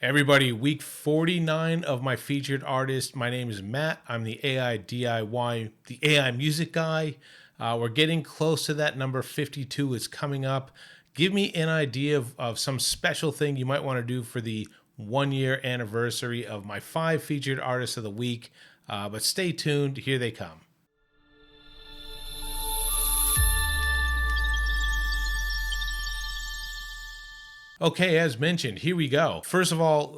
Everybody, week 49 of my featured artist. My name is Matt. I'm the AI DIY, the AI music guy. We're getting close to that. Number 52 is coming up. Give me an idea of some special thing you might want to do for the 1-year anniversary of my 5 featured artists of the week. But stay tuned. Here they come. Okay, as mentioned, here we go. First of all,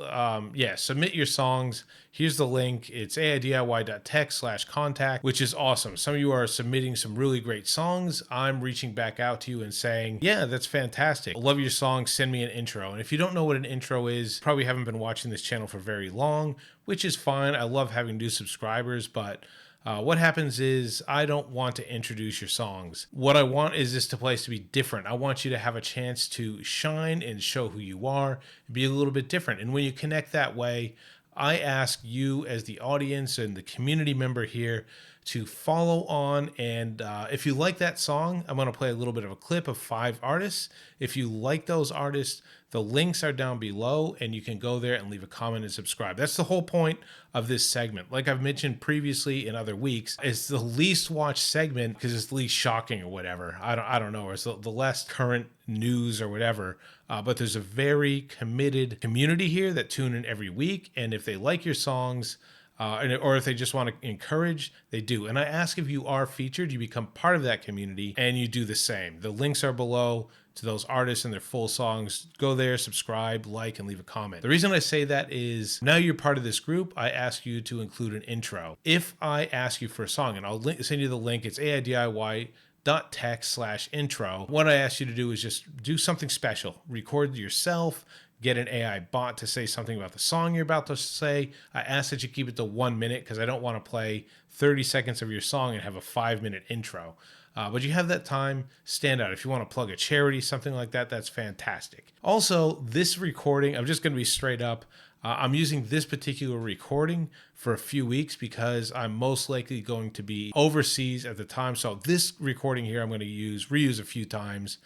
submit your songs. Here's the link. It's aidiy.tech/contact, which is awesome. Some of you are submitting some really great songs. I'm reaching back out to you and saying, yeah, that's fantastic. I love your song. Send me an intro. And if you don't know what an intro is, probably haven't been watching this channel for very long, which is fine. I love having new subscribers, but what happens is I don't want to introduce your songs. What I want is this place to be different. I want you to have a chance to shine and show who you are, be a little bit different. And when you connect that way, I ask you as the audience and the community member here to follow on. And if you like that song, I'm going to play a little bit of a clip of 5 artists. If you like those artists, the links are down below and you can go there and leave a comment and subscribe. That's the whole point of this segment. Like I've mentioned previously in other weeks, it's the least watched segment because it's the least shocking or whatever. I don't know. It's the less current news or whatever. But there's a very committed community here that tune in every week. And if they like your songs, or if they just want to encourage, they do. And I ask if you are featured, you become part of that community and you do the same. The links are below to those artists and their full songs. Go there, subscribe, like, and leave a comment. The reason I say that is now you're part of this group, I ask you to include an intro. If I ask you for a song, and I'll send you the link, it's aidiy.tech/intro. What I ask you to do is just do something special. Record yourself, get an AI bot to say something about the song you're about to say. I ask that you keep it to 1 minute because I don't want to play 30 seconds of your song and have a 5-minute intro. But you have that time, stand out. If you want to plug a charity, something like that, that's fantastic. Also, this recording, I'm just going to be straight up. I'm using this particular recording for a few weeks because I'm most likely going to be overseas at the time. So this recording here, I'm going to reuse a few times,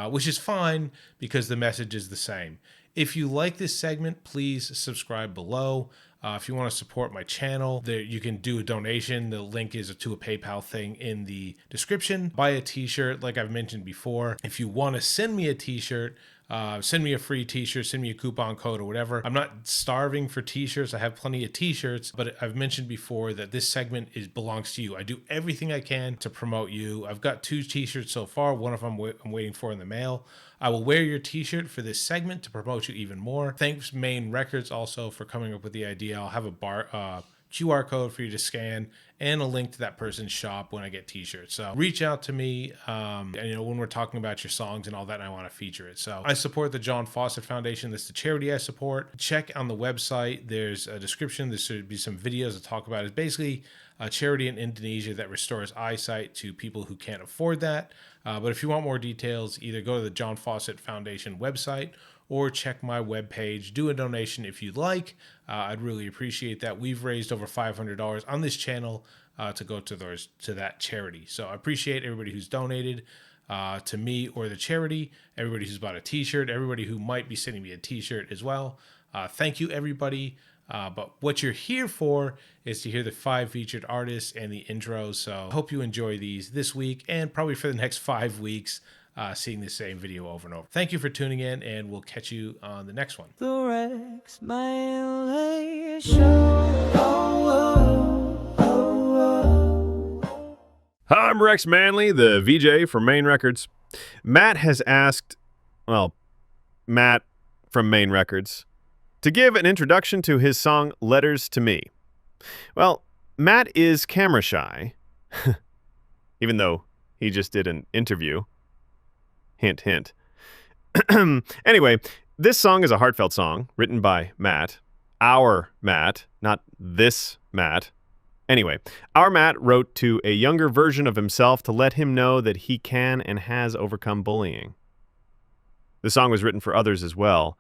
which is fine because the message is the same. If you like this segment, please subscribe below. If you want to support my channel, there you can do a donation. The link is to a PayPal thing in the description. Buy a t-shirt, like I've mentioned before. If you want to send me a t-shirt, send me a free t-shirt, send me a coupon code or whatever. I'm not starving for t-shirts. I have plenty of t-shirts, but I've mentioned before that this segment belongs to you. I do everything I can to promote you. I've got 2 t-shirts so far. One of them I'm waiting for in the mail. I will wear your t-shirt for this segment to promote you even more. Thanks Main Records also for coming up with the idea. I'll have a QR code for you to scan and a link to that person's shop when I get t-shirts. So reach out to me, and when we're talking about your songs and all that, and I want to feature it. So I support the John Fawcett Foundation. That's the charity I support. Check on the website. There's a description. There should be some videos to talk about it. It's basically a charity in Indonesia that restores eyesight to people who can't afford that. But if you want more details, either go to the John Fawcett Foundation website or check my webpage. Do a donation if you'd like. I'd really appreciate that. We've raised over $500 on this channel to go to that charity. So I appreciate everybody who's donated to me or the charity, everybody who's bought a t-shirt, everybody who might be sending me a t-shirt as well. Thank you, everybody. But what you're here for is to hear the 5 featured artists and the intros. So I hope you enjoy these this week and probably for the next 5 weeks, seeing the same video over and over. Thank you for tuning in, and we'll catch you on the next one. The Rex Manley Show. I'm Rex Manley, the VJ from Main Records. Matt has asked, Matt from Main Records, to give an introduction to his song Letters to Me. Well, Matt is camera shy, even though he just did an interview. Hint, hint. Anyway, this song is a heartfelt song written by Matt. Our Matt, not this Matt. Anyway, our Matt wrote to a younger version of himself to let him know that he can and has overcome bullying. The song was written for others as well,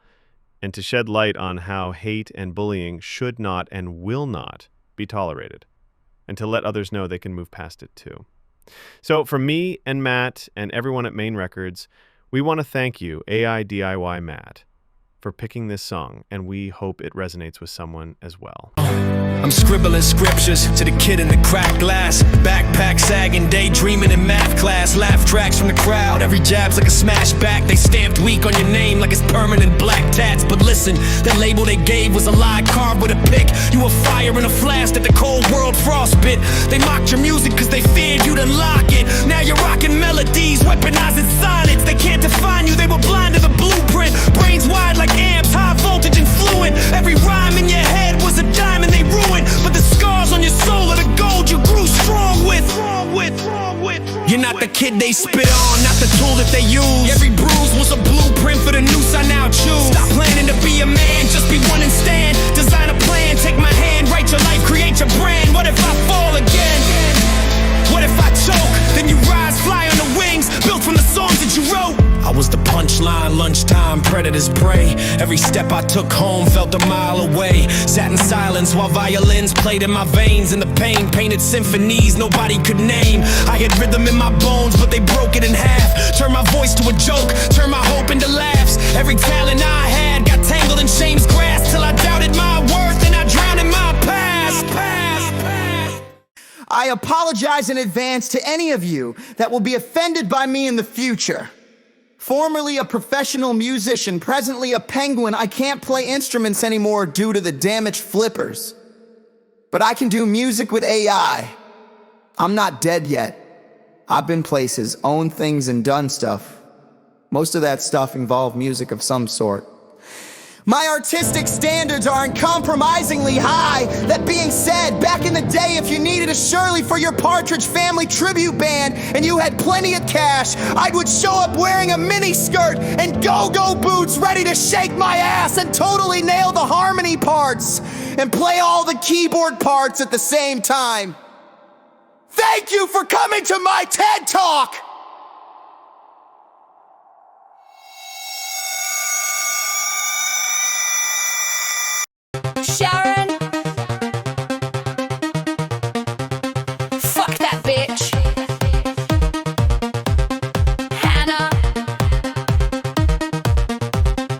and to shed light on how hate and bullying should not and will not be tolerated, and to let others know they can move past it too. So from me and Matt and everyone at Main Records, we want to thank you, AI DIY Matt, for picking this song, and we hope it resonates with someone as well. I'm scribbling scriptures to the kid in the cracked glass. Backpack sagging, daydreaming in math class. Laugh tracks from the crowd, every jab's like a smash back. They stamped weak on your name like it's permanent black tats. But listen, that label they gave was a lie carved with a pick. You a fire in a flask that the cold world frostbit. They mocked your music cause they feared you'd unlock it. Now you're rocking melodies, weaponizing silence. They can't define you, they were blind to the blueprint. Brains wide like amps, high voltage and fluent. Every rhyme in your head was a diamond they ruined. But the scars on your soul are the gold you grew strong with. You're not the kid they spit on, not the tool that they use. Every bruise was a blueprint for the noose I now choose. Stop planning to be a man, just be one and stand. Design a plan, take my hand, write your life, create your brand. What if I fall again? What if I choke? Then you rise, fly on the wings, built from the songs that you wrote. I was the punchline, lunchtime, predator's prey. Every step I took home felt a mile away. Sat in silence while violins played in my veins. And the pain painted symphonies nobody could name. I had rhythm in my bones, but they broke it in half. Turned my voice to a joke, turned my hope into laughs. Every talent I had got tangled in shame's grass, till I doubted my worth and I drowned in my past. I apologize in advance to any of you that will be offended by me in the future. Formerly a professional musician, presently a penguin, I can't play instruments anymore due to the damaged flippers. But I can do music with AI. I'm not dead yet. I've been places, owned things, and done stuff. Most of that stuff involved music of some sort. My artistic standards are uncompromisingly high. That being said, back in the day, if you needed a Shirley for your Partridge Family tribute band and you had plenty of cash, I would show up wearing a mini skirt and go-go boots ready to shake my ass and totally nail the harmony parts and play all the keyboard parts at the same time. Thank you for coming to my TED Talk! Sharon, fuck that bitch. Hannah,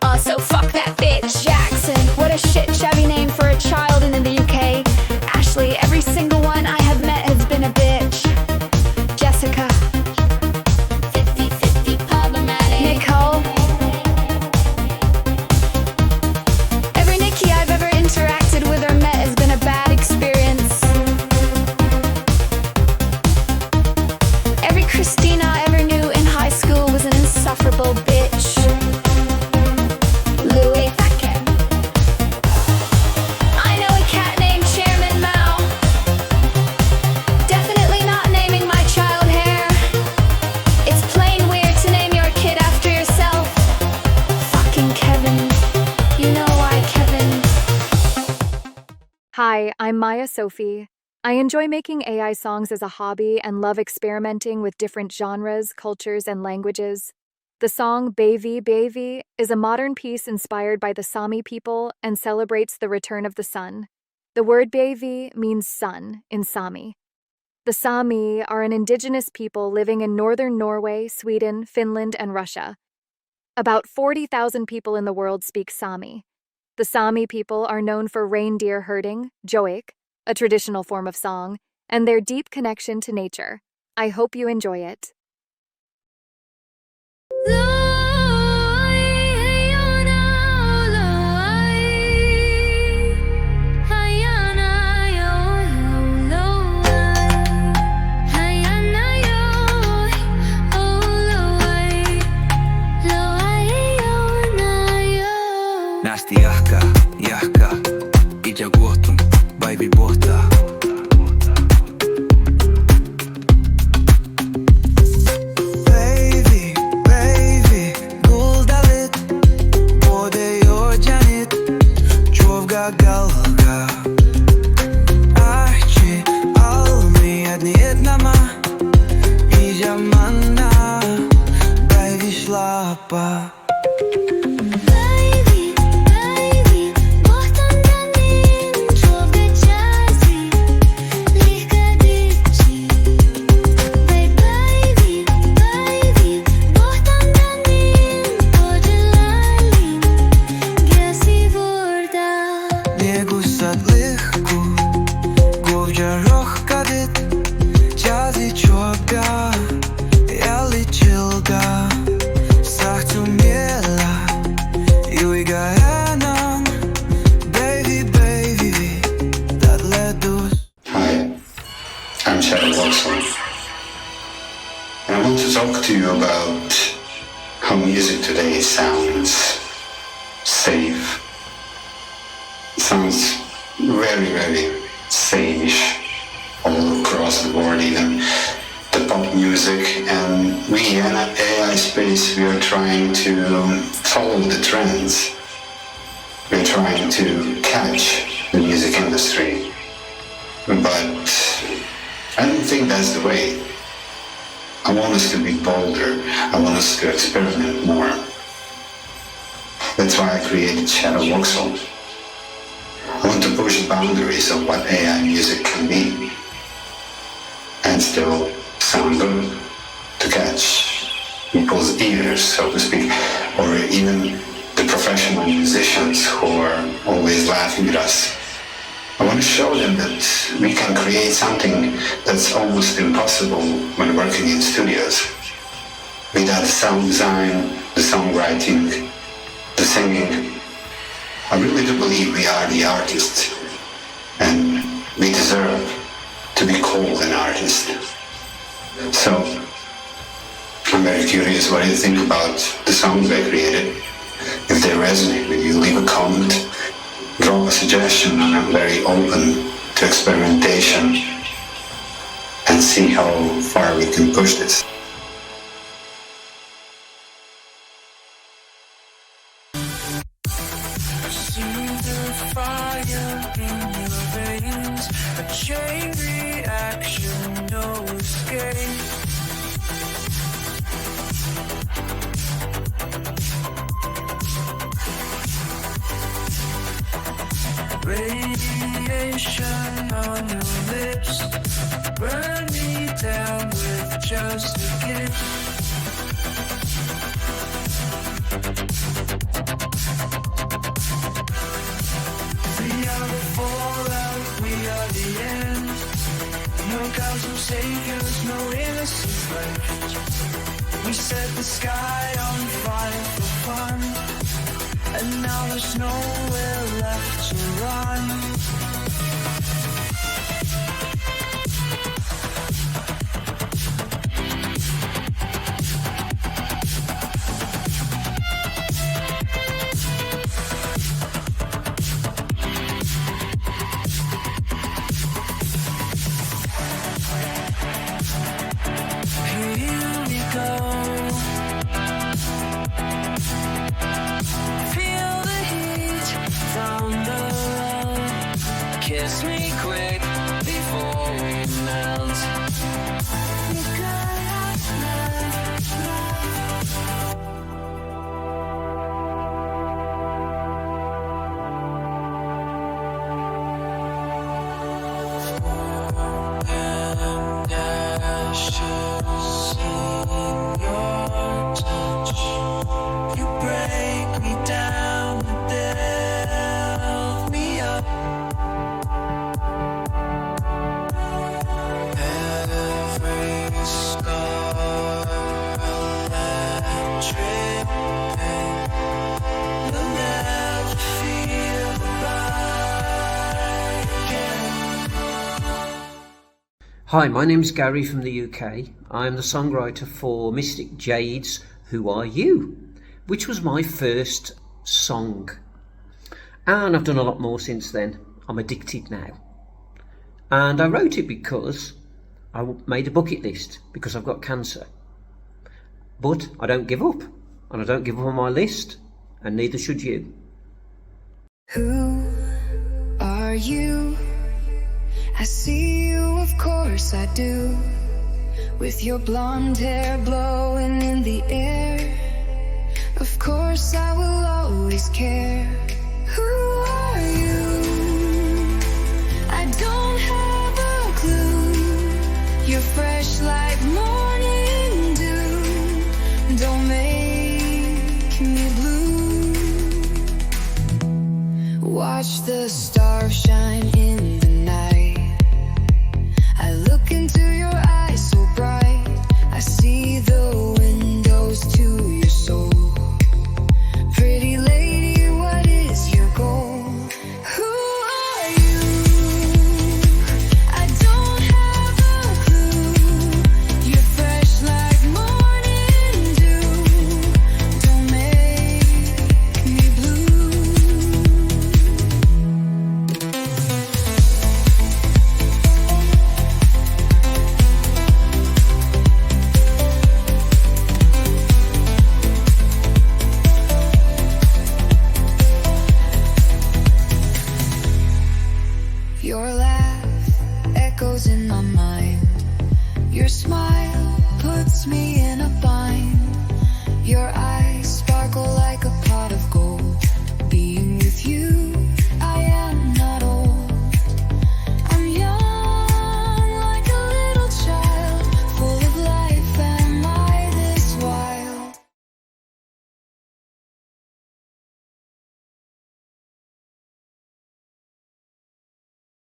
also fuck that bitch. Jackson, what a shit shabby name for a child in the UK. Ashley, every single one I have met has been a bitch. Jessica, 50-50 problematic. Nicole, every Nikki I've ever interacted with or met has been a bad experience. Every Christina I ever knew in high school was an insufferable bitch. Louis, that cat. I know a cat named Chairman Mao. Definitely not naming my child Hair. It's plain weird to name your kid after yourself. Fucking Kevin. You know why, Kevin? Hi, I'm Maja Sofie. I enjoy making AI songs as a hobby and love experimenting with different genres, cultures, and languages. The song Baby Baby is a modern piece inspired by the Sami people and celebrates the return of the sun. The word Baby means sun in Sami. The Sami are an indigenous people living in northern Norway, Sweden, Finland, and Russia. About 40,000 people in the world speak Sami. The Sami people are known for reindeer herding, joik, a traditional form of song, and their deep connection to nature. I hope you enjoy it. Nästi jahka, idzie głotum, baby błota. Baby, guldalit, både yojanit, човга galga. Archi, almi, jedni jednama, idzie manna, baby šlapa. Voxell. And I want to talk to you about how music today sounds safe. It sounds very, very sage all across the board, even the pop music. And we in the AI space, we are trying to follow the trends. We're trying to catch the music industry. But I don't think that's the way. I want us to be bolder. I want us to experiment more. That's why I created Shadow Voxell. I want to push the boundaries of what AI music can be and still sound good, to catch people's ears, so to speak, or even the professional musicians who are always laughing at us. I want to show them that we can create something that's almost impossible when working in studios. Without the sound design, the songwriting, the singing, I really do believe we are the artists, and we deserve to be called an artist. So, I'm very curious what you think about the songs I created. If they resonate with you, leave a comment, drop a suggestion, and I'm very open to experimentation and see how far we can push this. Chain reaction, no escape. Radiation on your lips, burn me down with just a kiss. We are the fallout, we are the end. No gods, no saviors, no innocence left. We set the sky on fire for fun, and now there's nowhere left to run. Kiss me quick before we melt. And ashes in your touch, you break me down and build me up. Hi, my name's Gary from the UK. I'm the songwriter for Mystic Jade's Who Are You?, which was my first song. And I've done a lot more since then. I'm addicted now. And I wrote it because I made a bucket list because I've got cancer. But I don't give up, and I don't give up on my list, and neither should you. Who are you? I see you, of course I do. With your blonde hair blowing in the air, of course I will always care. Who are you? I don't have a clue. You're fresh like morning dew. Don't make me blue. Watch the stars shine in the night. I look into your eyes so bright. I see the windows to your soul. Pretty lady, what is your goal? Who are you? I don't have a clue. smile.